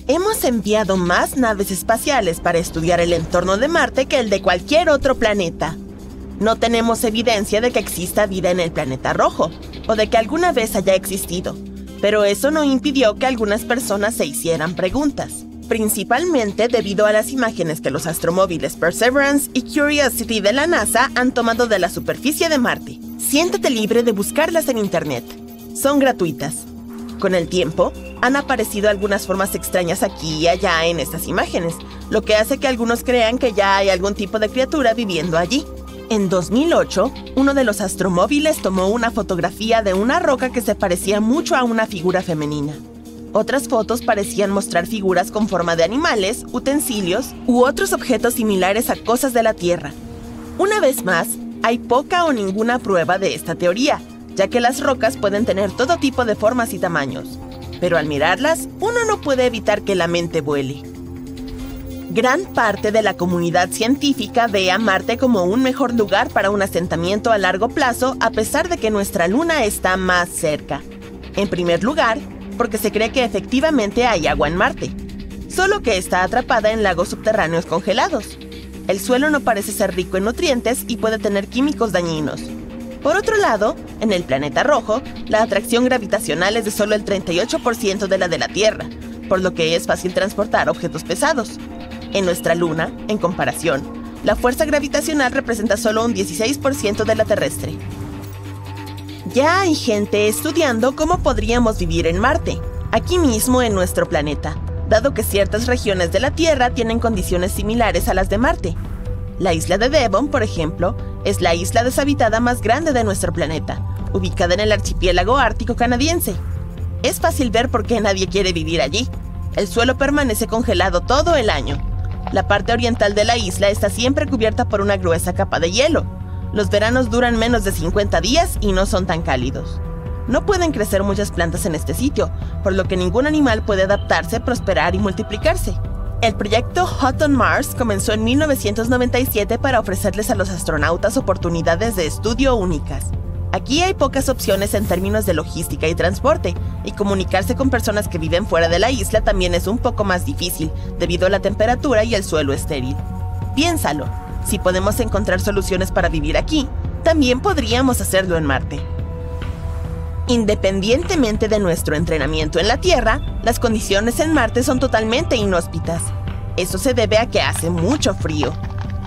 Hemos enviado más naves espaciales para estudiar el entorno de Marte que el de cualquier otro planeta. No tenemos evidencia de que exista vida en el planeta rojo, o de que alguna vez haya existido, pero eso no impidió que algunas personas se hicieran preguntas, principalmente debido a las imágenes que los astromóviles Perseverance y Curiosity de la NASA han tomado de la superficie de Marte. Siéntete libre de buscarlas en Internet. Son gratuitas. Con el tiempo, han aparecido algunas formas extrañas aquí y allá en estas imágenes, lo que hace que algunos crean que ya hay algún tipo de criatura viviendo allí. En 2008, uno de los astromóviles tomó una fotografía de una roca que se parecía mucho a una figura femenina. Otras fotos parecían mostrar figuras con forma de animales, utensilios u otros objetos similares a cosas de la Tierra. Una vez más, hay poca o ninguna prueba de esta teoría, ya que las rocas pueden tener todo tipo de formas y tamaños. Pero al mirarlas, uno no puede evitar que la mente vuele. Gran parte de la comunidad científica ve a Marte como un mejor lugar para un asentamiento a largo plazo, a pesar de que nuestra Luna está más cerca. En primer lugar, porque se cree que efectivamente hay agua en Marte, solo que está atrapada en lagos subterráneos congelados. El suelo no parece ser rico en nutrientes y puede tener químicos dañinos. Por otro lado, en el planeta rojo, la atracción gravitacional es de solo el 38% de la Tierra, por lo que es fácil transportar objetos pesados. En nuestra Luna, en comparación, la fuerza gravitacional representa solo un 16% de la terrestre. Ya hay gente estudiando cómo podríamos vivir en Marte, aquí mismo en nuestro planeta, dado que ciertas regiones de la Tierra tienen condiciones similares a las de Marte. La isla de Devon, por ejemplo, es la isla deshabitada más grande de nuestro planeta, ubicada en el archipiélago ártico canadiense. Es fácil ver por qué nadie quiere vivir allí. El suelo permanece congelado todo el año. La parte oriental de la isla está siempre cubierta por una gruesa capa de hielo. Los veranos duran menos de 50 días y no son tan cálidos. No pueden crecer muchas plantas en este sitio, por lo que ningún animal puede adaptarse, prosperar y multiplicarse. El proyecto Hot on Mars comenzó en 1997 para ofrecerles a los astronautas oportunidades de estudio únicas. Aquí hay pocas opciones en términos de logística y transporte, y comunicarse con personas que viven fuera de la isla también es un poco más difícil, debido a la temperatura y el suelo estéril. Piénsalo, si podemos encontrar soluciones para vivir aquí, también podríamos hacerlo en Marte. Independientemente de nuestro entrenamiento en la Tierra, las condiciones en Marte son totalmente inhóspitas. Eso se debe a que hace mucho frío.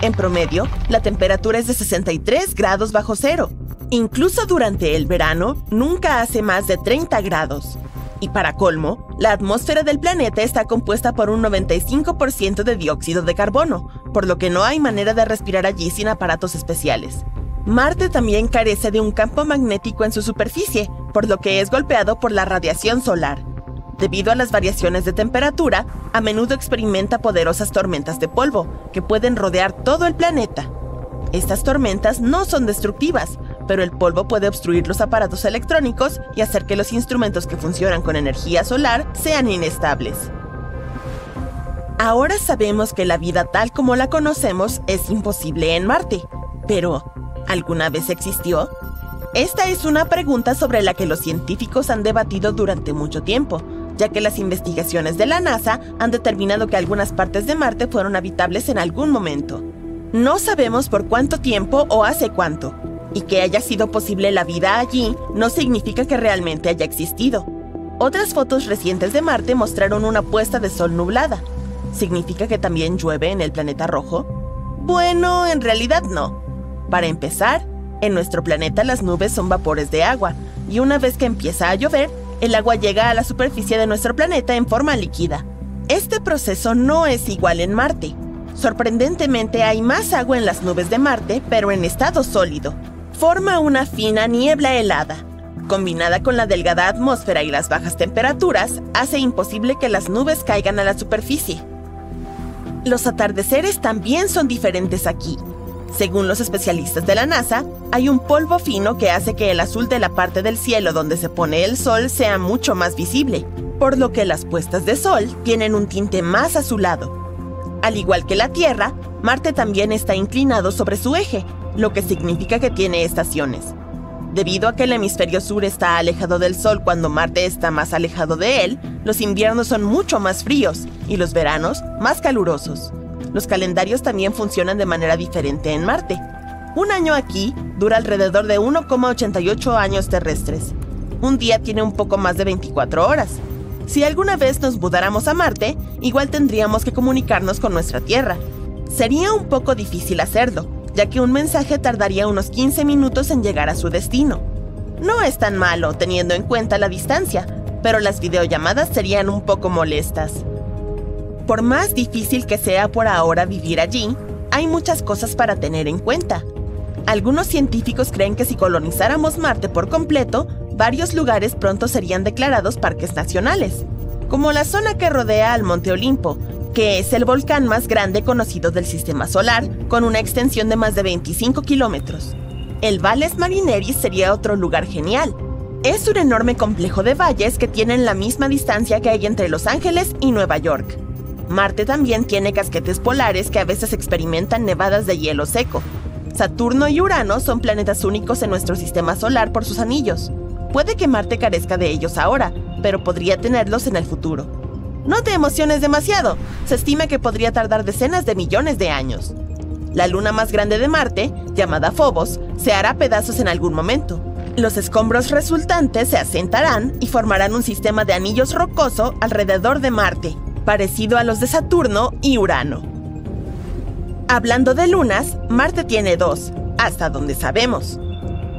En promedio, la temperatura es de 63 grados bajo cero. Incluso durante el verano, nunca hace más de 30 grados. Y para colmo, la atmósfera del planeta está compuesta por un 95% de dióxido de carbono, por lo que no hay manera de respirar allí sin aparatos especiales. Marte también carece de un campo magnético en su superficie, por lo que es golpeado por la radiación solar. Debido a las variaciones de temperatura, a menudo experimenta poderosas tormentas de polvo, que pueden rodear todo el planeta. Estas tormentas no son destructivas, pero el polvo puede obstruir los aparatos electrónicos y hacer que los instrumentos que funcionan con energía solar sean inestables. Ahora sabemos que la vida tal como la conocemos es imposible en Marte, pero ¿alguna vez existió? Esta es una pregunta sobre la que los científicos han debatido durante mucho tiempo, ya que las investigaciones de la NASA han determinado que algunas partes de Marte fueron habitables en algún momento. No sabemos por cuánto tiempo o hace cuánto, y que haya sido posible la vida allí no significa que realmente haya existido. Otras fotos recientes de Marte mostraron una puesta de sol nublada. ¿Significa que también llueve en el planeta rojo? Bueno, en realidad no. Para empezar, en nuestro planeta las nubes son vapores de agua, y una vez que empieza a llover, el agua llega a la superficie de nuestro planeta en forma líquida. Este proceso no es igual en Marte. Sorprendentemente hay más agua en las nubes de Marte, pero en estado sólido. Forma una fina niebla helada. Combinada con la delgada atmósfera y las bajas temperaturas, hace imposible que las nubes caigan a la superficie. Los atardeceres también son diferentes aquí. Según los especialistas de la NASA, hay un polvo fino que hace que el azul de la parte del cielo donde se pone el sol sea mucho más visible, por lo que las puestas de sol tienen un tinte más azulado. Al igual que la Tierra, Marte también está inclinado sobre su eje, lo que significa que tiene estaciones. Debido a que el hemisferio sur está alejado del Sol cuando Marte está más alejado de él, los inviernos son mucho más fríos y los veranos más calurosos. Los calendarios también funcionan de manera diferente en Marte. Un año aquí dura alrededor de 1,88 años terrestres. Un día tiene un poco más de 24 horas. Si alguna vez nos mudáramos a Marte, igual tendríamos que comunicarnos con nuestra Tierra. Sería un poco difícil hacerlo, ya que un mensaje tardaría unos 15 minutos en llegar a su destino. No es tan malo teniendo en cuenta la distancia, pero las videollamadas serían un poco molestas. Por más difícil que sea por ahora vivir allí, hay muchas cosas para tener en cuenta. Algunos científicos creen que si colonizáramos Marte por completo, varios lugares pronto serían declarados parques nacionales, como la zona que rodea al Monte Olimpo, que es el volcán más grande conocido del Sistema Solar, con una extensión de más de 25 kilómetros. El Valles Marineris sería otro lugar genial. Es un enorme complejo de valles que tienen la misma distancia que hay entre Los Ángeles y Nueva York. Marte también tiene casquetes polares que a veces experimentan nevadas de hielo seco. Saturno y Urano son planetas únicos en nuestro sistema solar por sus anillos. Puede que Marte carezca de ellos ahora, pero podría tenerlos en el futuro. No te emociones demasiado, se estima que podría tardar decenas de millones de años. La luna más grande de Marte, llamada Phobos, se hará pedazos en algún momento. Los escombros resultantes se asentarán y formarán un sistema de anillos rocoso alrededor de Marte, parecido a los de Saturno y Urano. Hablando de lunas, Marte tiene dos, hasta donde sabemos.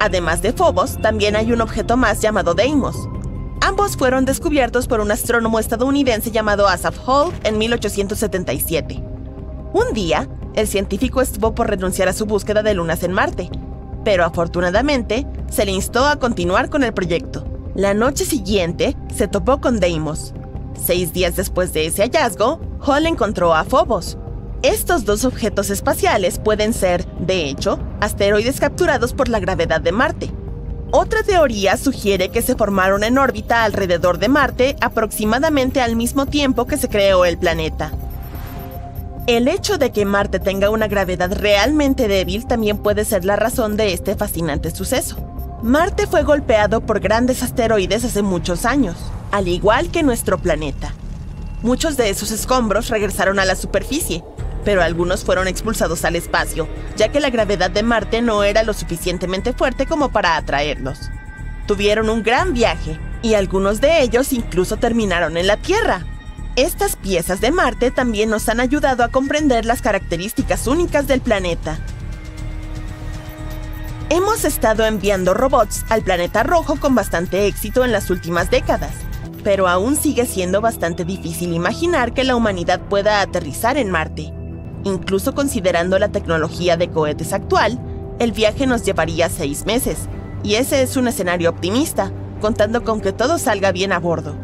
Además de Phobos, también hay un objeto más llamado Deimos. Ambos fueron descubiertos por un astrónomo estadounidense llamado Asaph Hall en 1877. Un día, el científico estuvo por renunciar a su búsqueda de lunas en Marte, pero afortunadamente se le instó a continuar con el proyecto. La noche siguiente se topó con Deimos. 6 días después de ese hallazgo, Hall encontró a Phobos. Estos dos objetos espaciales pueden ser, de hecho, asteroides capturados por la gravedad de Marte. Otra teoría sugiere que se formaron en órbita alrededor de Marte aproximadamente al mismo tiempo que se creó el planeta. El hecho de que Marte tenga una gravedad realmente débil también puede ser la razón de este fascinante suceso. Marte fue golpeado por grandes asteroides hace muchos años, al igual que nuestro planeta. Muchos de esos escombros regresaron a la superficie, pero algunos fueron expulsados al espacio, ya que la gravedad de Marte no era lo suficientemente fuerte como para atraerlos. Tuvieron un gran viaje, y algunos de ellos incluso terminaron en la Tierra. Estas piezas de Marte también nos han ayudado a comprender las características únicas del planeta. Hemos estado enviando robots al planeta rojo con bastante éxito en las últimas décadas, pero aún sigue siendo bastante difícil imaginar que la humanidad pueda aterrizar en Marte. Incluso considerando la tecnología de cohetes actual, el viaje nos llevaría 6 meses, y ese es un escenario optimista, contando con que todo salga bien a bordo.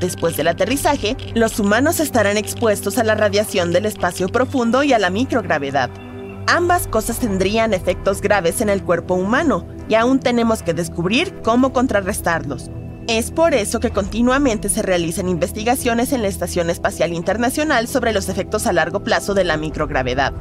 Después del aterrizaje, los humanos estarán expuestos a la radiación del espacio profundo y a la microgravedad. Ambas cosas tendrían efectos graves en el cuerpo humano, y aún tenemos que descubrir cómo contrarrestarlos. Es por eso que continuamente se realizan investigaciones en la Estación Espacial Internacional sobre los efectos a largo plazo de la microgravedad.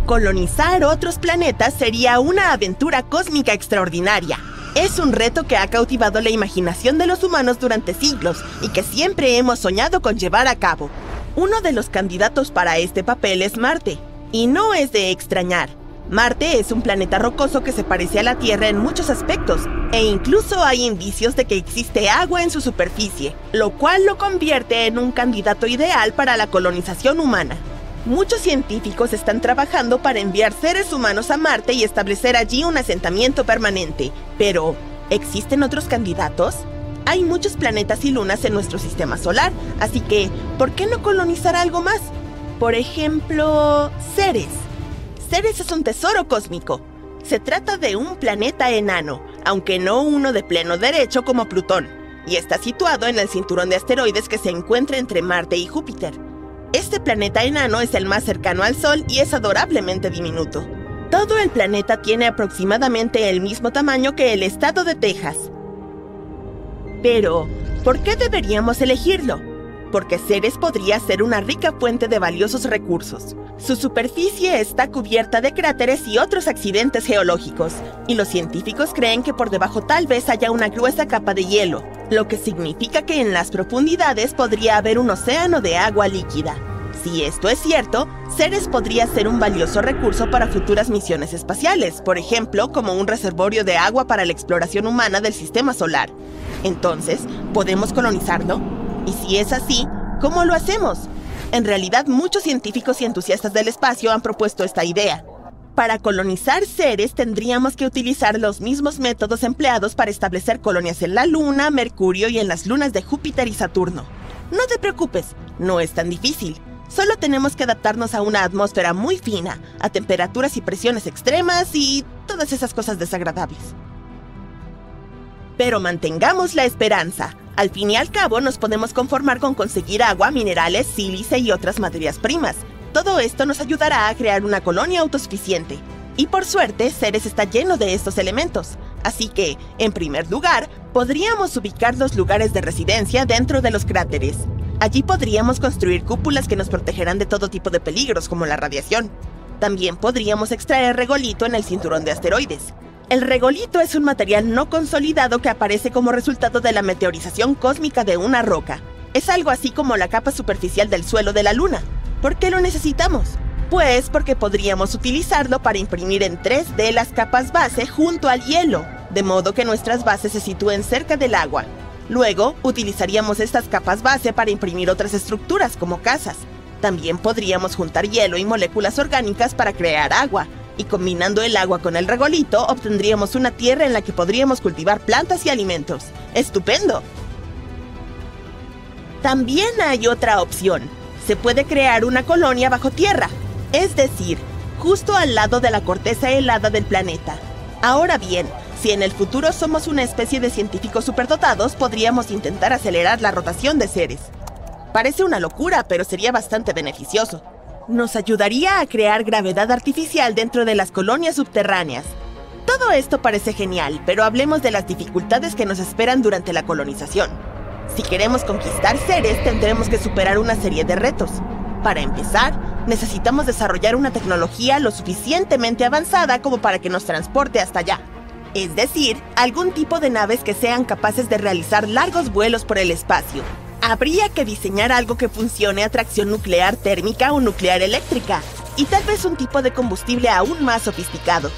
Colonizar otros planetas sería una aventura cósmica extraordinaria. Es un reto que ha cautivado la imaginación de los humanos durante siglos y que siempre hemos soñado con llevar a cabo. Uno de los candidatos para este papel es Marte, y no es de extrañar. Marte es un planeta rocoso que se parece a la Tierra en muchos aspectos, e incluso hay indicios de que existe agua en su superficie, lo cual lo convierte en un candidato ideal para la colonización humana. Muchos científicos están trabajando para enviar seres humanos a Marte y establecer allí un asentamiento permanente. Pero, ¿existen otros candidatos? Hay muchos planetas y lunas en nuestro sistema solar, así que, ¿por qué no colonizar algo más? Por ejemplo, Ceres. Ceres es un tesoro cósmico. Se trata de un planeta enano, aunque no uno de pleno derecho como Plutón, y está situado en el cinturón de asteroides que se encuentra entre Marte y Júpiter. Este planeta enano es el más cercano al Sol y es adorablemente diminuto. Todo el planeta tiene aproximadamente el mismo tamaño que el estado de Texas. Pero, ¿por qué deberíamos elegirlo? porque Ceres podría ser una rica fuente de valiosos recursos. Su superficie está cubierta de cráteres y otros accidentes geológicos, y los científicos creen que por debajo tal vez haya una gruesa capa de hielo, lo que significa que en las profundidades podría haber un océano de agua líquida. Si esto es cierto, Ceres podría ser un valioso recurso para futuras misiones espaciales, por ejemplo, como un reservorio de agua para la exploración humana del sistema solar. Entonces, ¿podemos colonizarlo? Y si es así, ¿cómo lo hacemos? En realidad, muchos científicos y entusiastas del espacio han propuesto esta idea. Para colonizar Ceres tendríamos que utilizar los mismos métodos empleados para establecer colonias en la Luna, Mercurio y en las lunas de Júpiter y Saturno. No te preocupes, no es tan difícil. Solo tenemos que adaptarnos a una atmósfera muy fina, a temperaturas y presiones extremas y todas esas cosas desagradables. Pero mantengamos la esperanza. Al fin y al cabo, nos podemos conformar con conseguir agua, minerales, sílice y otras materias primas. Todo esto nos ayudará a crear una colonia autosuficiente. Y por suerte, Ceres está lleno de estos elementos. Así que, en primer lugar, podríamos ubicar los lugares de residencia dentro de los cráteres. Allí podríamos construir cúpulas que nos protegerán de todo tipo de peligros, como la radiación. También podríamos extraer regolito en el cinturón de asteroides. El regolito es un material no consolidado que aparece como resultado de la meteorización cósmica de una roca. Es algo así como la capa superficial del suelo de la Luna. ¿Por qué lo necesitamos? Pues porque podríamos utilizarlo para imprimir en 3D las capas base junto al hielo, de modo que nuestras bases se sitúen cerca del agua. Luego, utilizaríamos estas capas base para imprimir otras estructuras como casas. También podríamos juntar hielo y moléculas orgánicas para crear agua, y combinando el agua con el regolito, obtendríamos una tierra en la que podríamos cultivar plantas y alimentos. ¡Estupendo! También hay otra opción. Se puede crear una colonia bajo tierra, es decir, justo al lado de la corteza helada del planeta. Ahora bien, si en el futuro somos una especie de científicos superdotados, podríamos intentar acelerar la rotación de Ceres. Parece una locura, pero sería bastante beneficioso. Nos ayudaría a crear gravedad artificial dentro de las colonias subterráneas. Todo esto parece genial, pero hablemos de las dificultades que nos esperan durante la colonización. Si queremos conquistar Ceres, tendremos que superar una serie de retos. Para empezar, necesitamos desarrollar una tecnología lo suficientemente avanzada como para que nos transporte hasta allá. Es decir, algún tipo de naves que sean capaces de realizar largos vuelos por el espacio. Habría que diseñar algo que funcione a tracción nuclear térmica o nuclear eléctrica, y tal vez un tipo de combustible aún más sofisticado.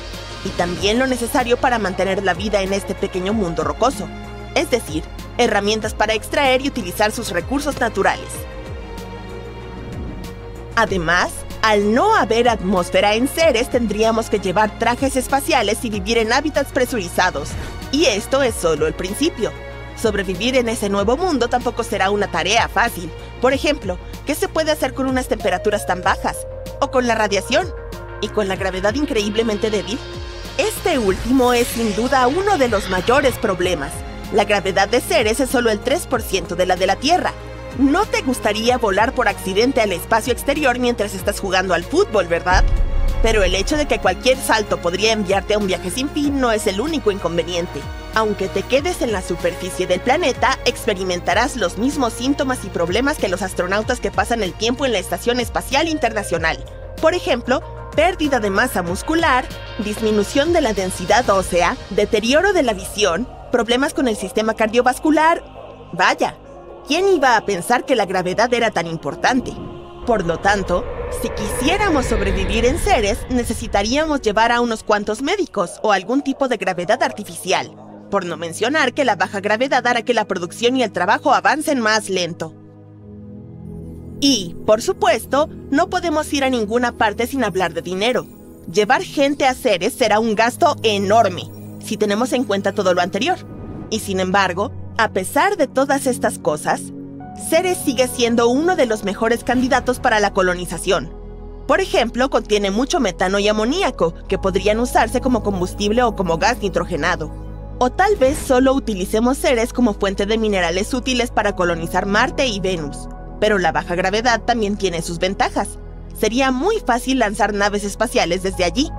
Y también lo necesario para mantener la vida en este pequeño mundo rocoso. Es decir, herramientas para extraer y utilizar sus recursos naturales. Además, al no haber atmósfera en Ceres, tendríamos que llevar trajes espaciales y vivir en hábitats presurizados. Y esto es solo el principio. Sobrevivir en ese nuevo mundo tampoco será una tarea fácil. Por ejemplo, ¿qué se puede hacer con unas temperaturas tan bajas? ¿O con la radiación? ¿Y con la gravedad increíblemente débil? Este último es sin duda uno de los mayores problemas. La gravedad de Ceres es solo el 3% de la de la Tierra. No te gustaría volar por accidente al espacio exterior mientras estás jugando al fútbol, ¿verdad? Pero el hecho de que cualquier salto podría enviarte a un viaje sin fin no es el único inconveniente. Aunque te quedes en la superficie del planeta, experimentarás los mismos síntomas y problemas que los astronautas que pasan el tiempo en la Estación Espacial Internacional. Por ejemplo, pérdida de masa muscular, disminución de la densidad ósea, deterioro de la visión, problemas con el sistema cardiovascular. Vaya, ¿quién iba a pensar que la gravedad era tan importante? Por lo tanto, si quisiéramos sobrevivir en Ceres, necesitaríamos llevar a unos cuantos médicos o algún tipo de gravedad artificial. Por no mencionar que la baja gravedad hará que la producción y el trabajo avancen más lento. Y, por supuesto, no podemos ir a ninguna parte sin hablar de dinero. Llevar gente a Ceres será un gasto enorme, si tenemos en cuenta todo lo anterior. Y sin embargo, a pesar de todas estas cosas, Ceres sigue siendo uno de los mejores candidatos para la colonización. Por ejemplo, contiene mucho metano y amoníaco, que podrían usarse como combustible o como gas nitrogenado. O tal vez solo utilicemos Ceres como fuente de minerales útiles para colonizar Marte y Venus. Pero la baja gravedad también tiene sus ventajas. Sería muy fácil lanzar naves espaciales desde allí.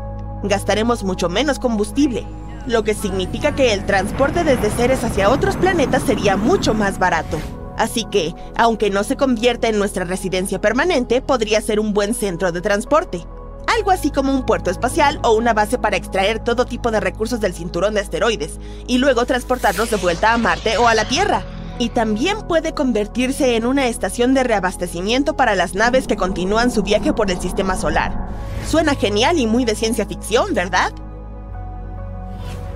Gastaremos mucho menos combustible, lo que significa que el transporte desde Ceres hacia otros planetas sería mucho más barato. Así que, aunque no se convierta en nuestra residencia permanente, podría ser un buen centro de transporte. Algo así como un puerto espacial o una base para extraer todo tipo de recursos del cinturón de asteroides y luego transportarlos de vuelta a Marte o a la Tierra. Y también puede convertirse en una estación de reabastecimiento para las naves que continúan su viaje por el sistema solar. Suena genial y muy de ciencia ficción, ¿verdad?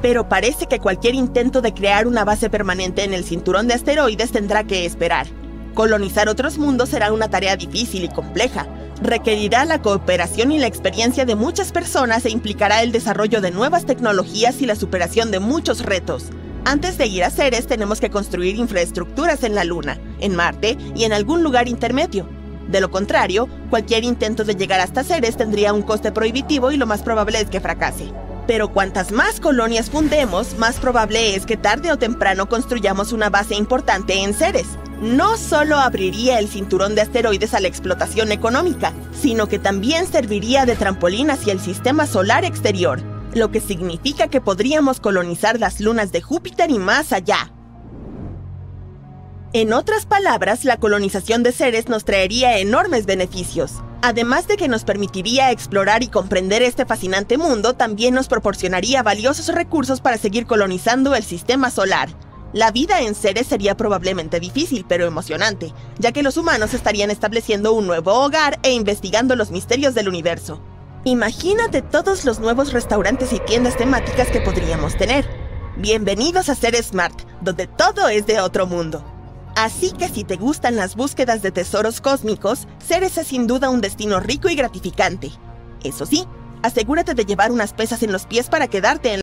Pero parece que cualquier intento de crear una base permanente en el cinturón de asteroides tendrá que esperar. Colonizar otros mundos será una tarea difícil y compleja. Requerirá la cooperación y la experiencia de muchas personas e implicará el desarrollo de nuevas tecnologías y la superación de muchos retos. Antes de ir a Ceres tenemos que construir infraestructuras en la Luna, en Marte y en algún lugar intermedio. De lo contrario, cualquier intento de llegar hasta Ceres tendría un coste prohibitivo y lo más probable es que fracase. Pero cuantas más colonias fundemos, más probable es que tarde o temprano construyamos una base importante en Ceres. No solo abriría el cinturón de asteroides a la explotación económica, sino que también serviría de trampolín hacia el sistema solar exterior, lo que significa que podríamos colonizar las lunas de Júpiter y más allá. En otras palabras, la colonización de Ceres nos traería enormes beneficios. Además de que nos permitiría explorar y comprender este fascinante mundo, también nos proporcionaría valiosos recursos para seguir colonizando el sistema solar. La vida en Ceres sería probablemente difícil, pero emocionante, ya que los humanos estarían estableciendo un nuevo hogar e investigando los misterios del universo. Imagínate todos los nuevos restaurantes y tiendas temáticas que podríamos tener. Bienvenidos a Ceres Smart, donde todo es de otro mundo. Así que si te gustan las búsquedas de tesoros cósmicos, Ceres es sin duda un destino rico y gratificante. Eso sí, asegúrate de llevar unas pesas en los pies para quedarte en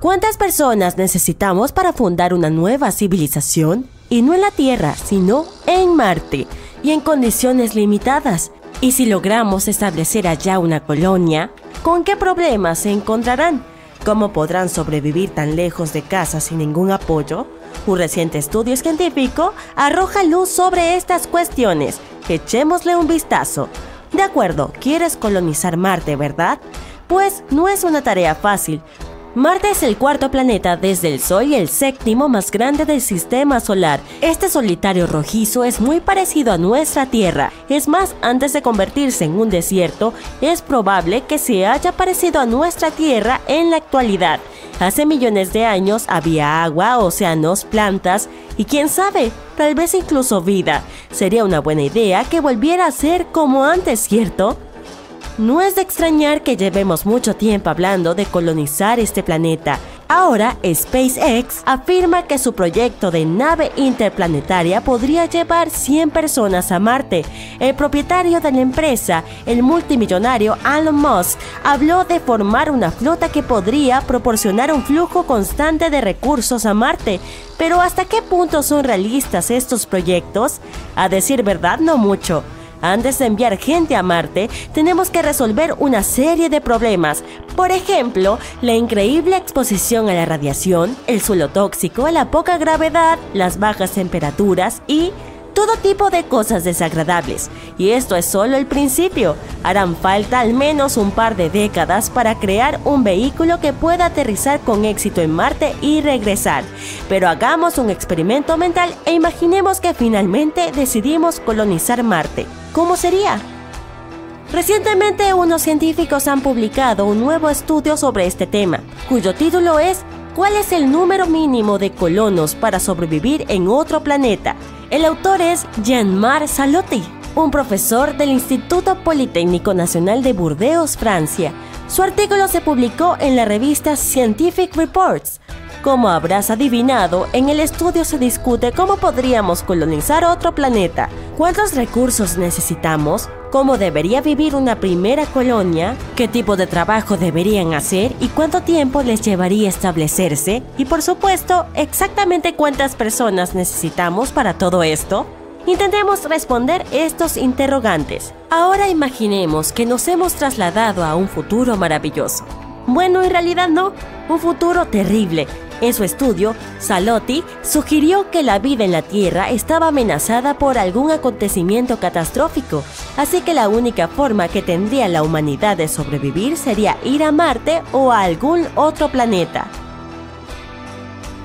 ¿Cuántas personas necesitamos para fundar una nueva civilización? Y no en la Tierra, sino en Marte, y en condiciones limitadas. Y si logramos establecer allá una colonia, ¿con qué problemas se encontrarán? ¿Cómo podrán sobrevivir tan lejos de casa sin ningún apoyo? Un reciente estudio científico arroja luz sobre estas cuestiones. Echémosle un vistazo. De acuerdo, ¿quieres colonizar Marte, verdad? Pues no es una tarea fácil. Marte es el cuarto planeta desde el Sol y el séptimo más grande del sistema solar. Este solitario rojizo es muy parecido a nuestra Tierra. Es más, antes de convertirse en un desierto, es probable que se haya parecido a nuestra Tierra en la actualidad. Hace millones de años había agua, océanos, plantas y quién sabe, tal vez incluso vida. Sería una buena idea que volviera a ser como antes, ¿cierto? No es de extrañar que llevemos mucho tiempo hablando de colonizar este planeta. Ahora, SpaceX afirma que su proyecto de nave interplanetaria podría llevar 100 personas a Marte. El propietario de la empresa, el multimillonario Elon Musk, habló de formar una flota que podría proporcionar un flujo constante de recursos a Marte. Pero ¿hasta qué punto son realistas estos proyectos? A decir verdad, no mucho. Antes de enviar gente a Marte, tenemos que resolver una serie de problemas. Por ejemplo, la increíble exposición a la radiación, el suelo tóxico, la poca gravedad, las bajas temperaturas y todo tipo de cosas desagradables. Y esto es solo el principio. Harán falta al menos un par de décadas para crear un vehículo que pueda aterrizar con éxito en Marte y regresar. Pero hagamos un experimento mental e imaginemos que finalmente decidimos colonizar Marte. ¿Cómo sería? Recientemente unos científicos han publicado un nuevo estudio sobre este tema, cuyo título es ¿Cuál es el número mínimo de colonos para sobrevivir en otro planeta? El autor es Jean-Marc Salotti, un profesor del Instituto Politécnico Nacional de Burdeos, Francia. Su artículo se publicó en la revista Scientific Reports. Como habrás adivinado, en el estudio se discute cómo podríamos colonizar otro planeta, cuántos recursos necesitamos, cómo debería vivir una primera colonia, qué tipo de trabajo deberían hacer y cuánto tiempo les llevaría establecerse, y por supuesto, exactamente cuántas personas necesitamos para todo esto. Intentemos responder estos interrogantes. Ahora imaginemos que nos hemos trasladado a un futuro maravilloso. Bueno, en realidad no, un futuro terrible. En su estudio, Salotti sugirió que la vida en la Tierra estaba amenazada por algún acontecimiento catastrófico. Así que la única forma que tendría la humanidad de sobrevivir sería ir a Marte o a algún otro planeta.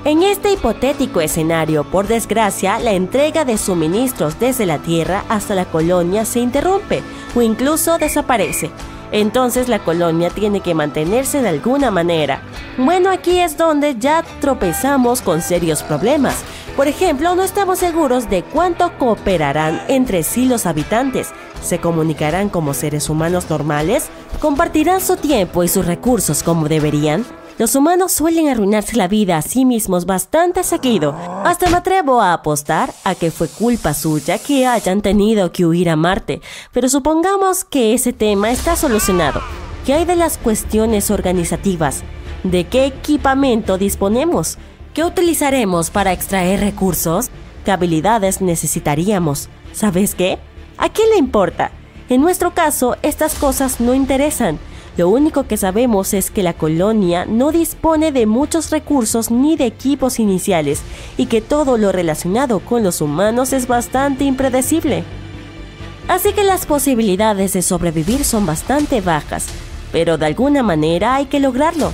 En este hipotético escenario, por desgracia, la entrega de suministros desde la Tierra hasta la colonia se interrumpe o incluso desaparece. Entonces la colonia tiene que mantenerse de alguna manera. Bueno, aquí es donde ya tropezamos con serios problemas. Por ejemplo, no estamos seguros de cuánto cooperarán entre sí los habitantes. ¿Se comunicarán como seres humanos normales? ¿Compartirán su tiempo y sus recursos como deberían? Los humanos suelen arruinarse la vida a sí mismos bastante seguido. Hasta me atrevo a apostar a que fue culpa suya que hayan tenido que huir a Marte. Pero supongamos que ese tema está solucionado. ¿Qué hay de las cuestiones organizativas? ¿De qué equipamiento disponemos? ¿Qué utilizaremos para extraer recursos? ¿Qué habilidades necesitaríamos? ¿Sabes qué? ¿A quién le importa? En nuestro caso, estas cosas no interesan. Lo único que sabemos es que la colonia no dispone de muchos recursos ni de equipos iniciales y que todo lo relacionado con los humanos es bastante impredecible. Así que las posibilidades de sobrevivir son bastante bajas, pero de alguna manera hay que lograrlo.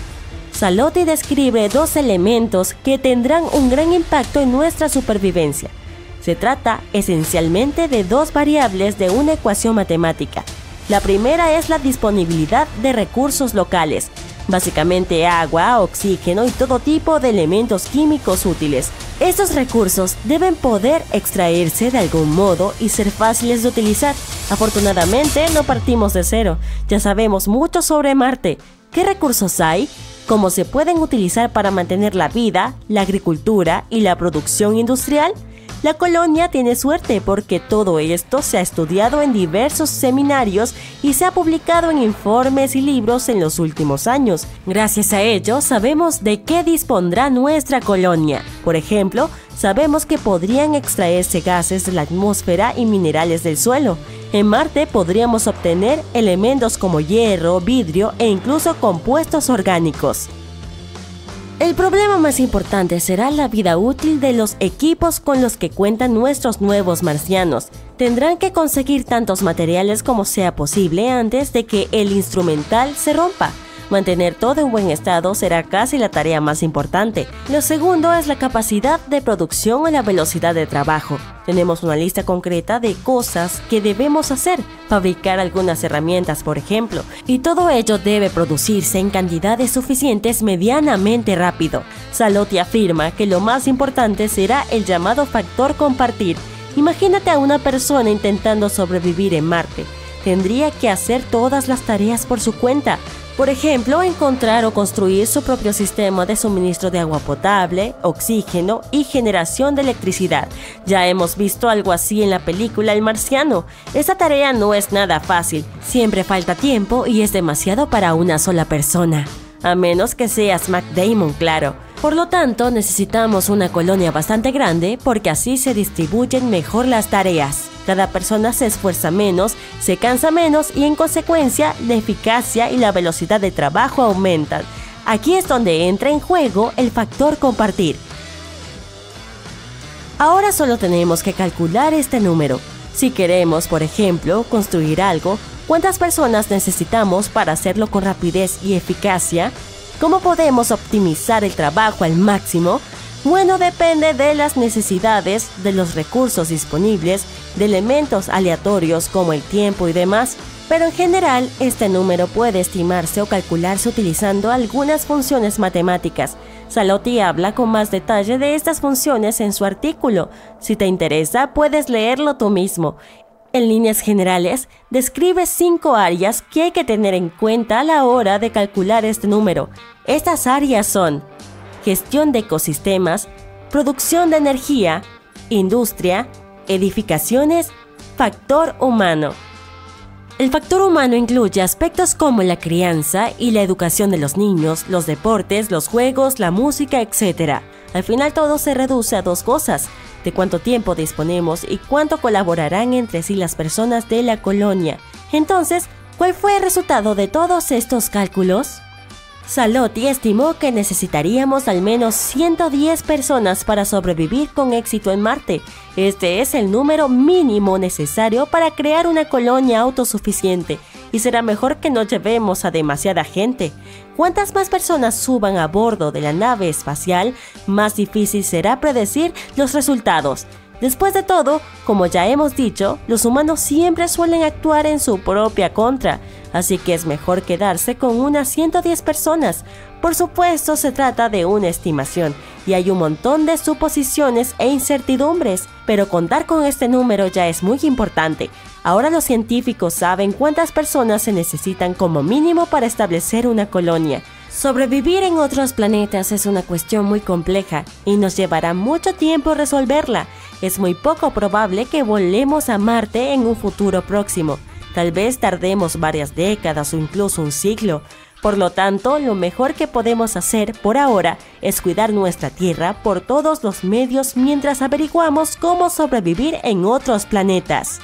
Salotti describe dos elementos que tendrán un gran impacto en nuestra supervivencia. Se trata esencialmente de dos variables de una ecuación matemática. La primera es la disponibilidad de recursos locales, básicamente agua, oxígeno y todo tipo de elementos químicos útiles. Estos recursos deben poder extraerse de algún modo y ser fáciles de utilizar. Afortunadamente no partimos de cero, ya sabemos mucho sobre Marte. ¿Qué recursos hay? ¿Cómo se pueden utilizar para mantener la vida, la agricultura y la producción industrial? La colonia tiene suerte porque todo esto se ha estudiado en diversos seminarios y se ha publicado en informes y libros en los últimos años. Gracias a ello, sabemos de qué dispondrá nuestra colonia. Por ejemplo, sabemos que podrían extraerse gases de la atmósfera y minerales del suelo. En Marte podríamos obtener elementos como hierro, vidrio e incluso compuestos orgánicos. El problema más importante será la vida útil de los equipos con los que cuentan nuestros nuevos marcianos. Tendrán que conseguir tantos materiales como sea posible antes de que el instrumental se rompa. Mantener todo en buen estado será casi la tarea más importante. Lo segundo es la capacidad de producción o la velocidad de trabajo. Tenemos una lista concreta de cosas que debemos hacer, fabricar algunas herramientas, por ejemplo, y todo ello debe producirse en cantidades suficientes medianamente rápido. Salotti afirma que lo más importante será el llamado factor compartir. Imagínate a una persona intentando sobrevivir en Marte. Tendría que hacer todas las tareas por su cuenta. Por ejemplo, encontrar o construir su propio sistema de suministro de agua potable, oxígeno y generación de electricidad. Ya hemos visto algo así en la película El Marciano. Esa tarea no es nada fácil, siempre falta tiempo y es demasiado para una sola persona. A menos que seas Matt Damon, claro. Por lo tanto, necesitamos una colonia bastante grande porque así se distribuyen mejor las tareas. Cada persona se esfuerza menos, se cansa menos y en consecuencia la eficacia y la velocidad de trabajo aumentan. Aquí es donde entra en juego el factor compartir. Ahora solo tenemos que calcular este número. Si queremos, por ejemplo, construir algo, ¿cuántas personas necesitamos para hacerlo con rapidez y eficacia? ¿Cómo podemos optimizar el trabajo al máximo? Bueno, depende de las necesidades, de los recursos disponibles, de elementos aleatorios como el tiempo y demás, pero en general este número puede estimarse o calcularse utilizando algunas funciones matemáticas. Salotti habla con más detalle de estas funciones en su artículo. Si te interesa, puedes leerlo tú mismo. En líneas generales, describe 5 áreas que hay que tener en cuenta a la hora de calcular este número. Estas áreas son gestión de ecosistemas, producción de energía, industria, edificaciones, factor humano. El factor humano incluye aspectos como la crianza y la educación de los niños, los deportes, los juegos, la música, etc. Al final todo se reduce a 2 cosas: de cuánto tiempo disponemos y cuánto colaborarán entre sí las personas de la colonia. Entonces, ¿cuál fue el resultado de todos estos cálculos? Salotti estimó que necesitaríamos al menos 110 personas para sobrevivir con éxito en Marte. Este es el número mínimo necesario para crear una colonia autosuficiente, y será mejor que no llevemos a demasiada gente. Cuantas más personas suban a bordo de la nave espacial, más difícil será predecir los resultados. Después de todo, como ya hemos dicho, los humanos siempre suelen actuar en su propia contra, así que es mejor quedarse con unas 110 personas. Por supuesto, se trata de una estimación y hay un montón de suposiciones e incertidumbres, pero contar con este número ya es muy importante. Ahora los científicos saben cuántas personas se necesitan como mínimo para establecer una colonia. Sobrevivir en otros planetas es una cuestión muy compleja y nos llevará mucho tiempo resolverla. Es muy poco probable que volemos a Marte en un futuro próximo. Tal vez tardemos varias décadas o incluso un siglo. Por lo tanto, lo mejor que podemos hacer por ahora es cuidar nuestra Tierra por todos los medios mientras averiguamos cómo sobrevivir en otros planetas.